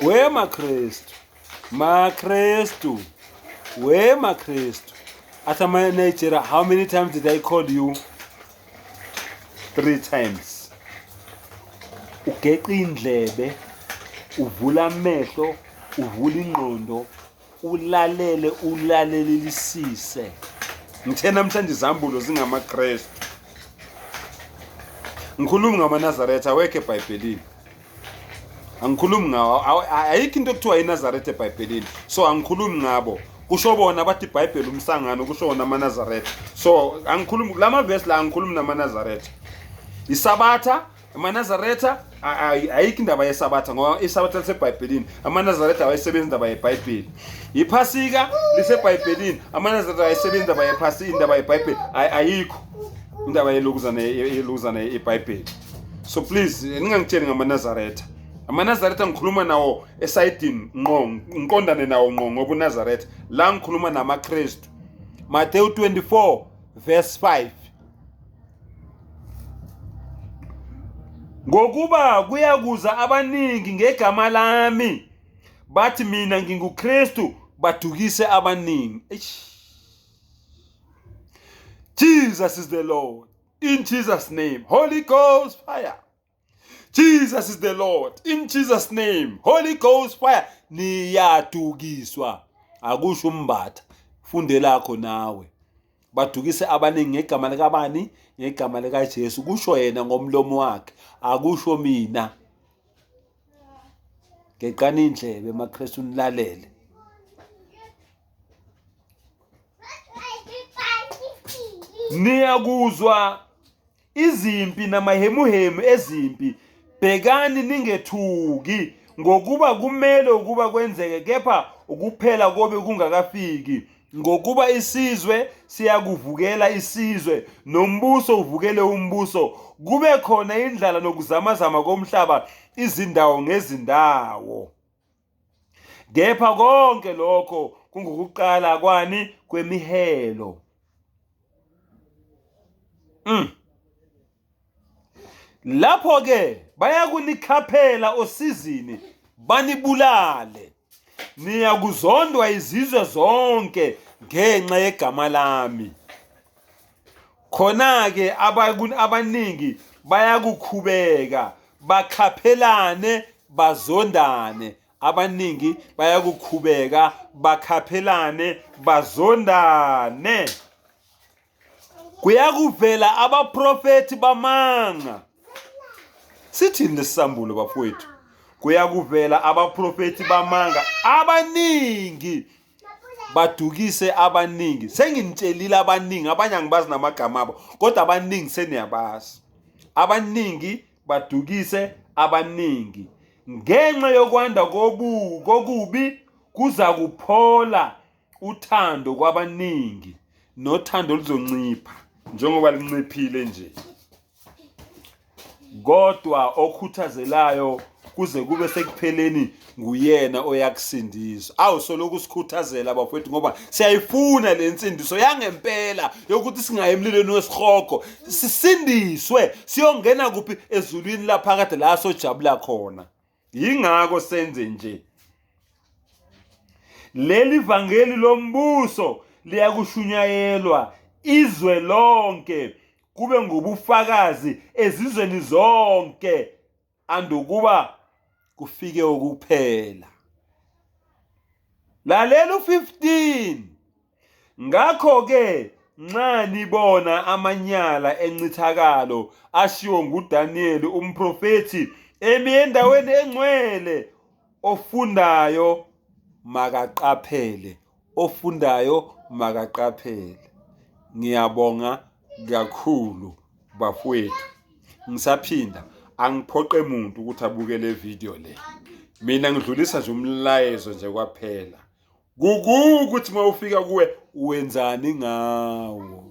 we makrestu we makrestu ata manager, how many times did I call you? 3 times. Ugeqa indlebe, uvula amehlo, uvula ingqondo, ulalelelisise. Ngithe namhlanje izambulo zingamakrestu. Ngikhuluma ngamaNazaretha awekho eBhayibhelini. Angikhulumi ngawo, ayikho into ekuthiwa iNazaretha eBhayibhelini. So angikhulumi ngabo. Kusho bona bathi iBhayibheli umsangano, kusho wona amaNazaretha. So angikhulumi lama verse la, angikhulumi namaNazaretha. Isabatha, amaNazaretha ayikho indaba yesabatha ngoba isabatha liseBhayibhelini. AmaNazaretha awayesebenza indaba yeBhayibheli. iPhasika liseBhayibhelini. AmaNazaretha awayesebenza indaba yePhasika, indaba yeBhayibheli ayikho indaba yelokuzana eBhayibheli. So please ningangitsheli ngamaNazaretha. AmaNazaretha ngikhuluma nawo esayidini ngqo, ngiqondane nawo ngqo ngoba uNazaretha. La ngikhuluma namaKristu. Matthew 24 verse 5. Ngokuba kuyakuza abaningi ngegama lami bathi mina nginguKristu badukise abaningi. Jesus is the Lord. In Jesus' name, Holy Ghost fire. Jesus is the Lord. In Jesus' name, Holy Ghost fire. Niyadukiswa. Akusho umbatha. Funde lakho nawe. Badukise abaningi ngegama likabani? Ngegama likaJesu. Kusho yena ngomlomo wakhe. Akusho mina. Geqana indlebe maKristu nilalele. Niyakuzwa izimpi namahemuhemu ezimpi, bhekani ningethuki ngokuba kumele ukuba kwenzeke, kepha ukuphela kobe kungakafiki. Ngokuba isizwe siyakuvukela isizwe, nombuso uvukele umbuso, kube khona indlala nokuzamazama komhlaba izindawo ngezindawo. Kepha konke lokho kungukuqala kwani kwemihelo. Lapho ke bayakunikhaphela osizini banibulale. Niyakuzondwa izizwe zonke ngenxa yegama lami. Khona ke abaningi bayakukhubeka, bakhaphelane, bazondane. Abaningi bayakukhubeka, bakhaphelane, bazondane. Kuyakuvela abaprofeti bamanga. Sithini lesambulo bafowethu? Kuyakuvela abaprofeti bamanga abaningi badukise abaningi. Senginitshelile abaningi, abanye angibazi namagama abo, kodwa abaningi seniyabazi. Abaningi badukise abaningi. Ngenxa yokwanda kokubi kuza kuphola uthando kwabaningi, nothando luzoncipha njengoba linciphile nje. Kodwa okhuthazelayo kuze kube sekupheleni nguyena oyakusindisa. Awusoloku sikhuthazela abafowethu ngoba siyayifuna le nsindiso yangempela yokuthi singaye emlilweni wesihogo, sisindiswe siyongena kuphi ezulwini laphakade la sojabula khona. Yingakho senze nje. Leli vangeli lombuso liyakushunyayelwa izwe lonke, kube ngubufakazi ezizweni zonke, andukuba kufike ukuphela. Lalela u15. Ngakho ke nxa nibona amanyala encithakalo ashiwo nguDaniel umprofeti emi endaweni engcwele, ofundayo makaqaphele. Ofundayo makaqaphele. Ngiyabonga kakhulu bafowethu. Ngisaphinda angiphoqe umuntu ukuthi abuke le video le. Mina ngidlulisa nje umlayezo nje kwaphela. Ukuthi mawufika kuwe wenzani ngawo.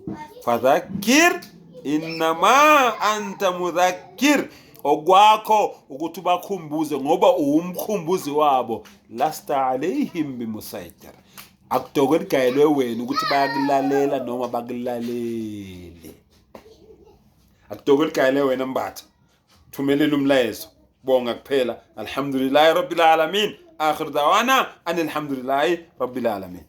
Fadhakir innama anta mudhakkir. Okwakho ukuthi bakhumbuze ngoba uwumkhumbuzi wabo. Lasta alayhim bimusaitir. Akudokwe igayelwe wena ukuthi bayakulalela noma bakulalele. Akudokwe igayelwe wena mbatha. Thumelela umlayezo. Bonga kuphela. Alhamdulillah rabbil alamin. akhir dawana anil hamdulillahi rabbil alamin.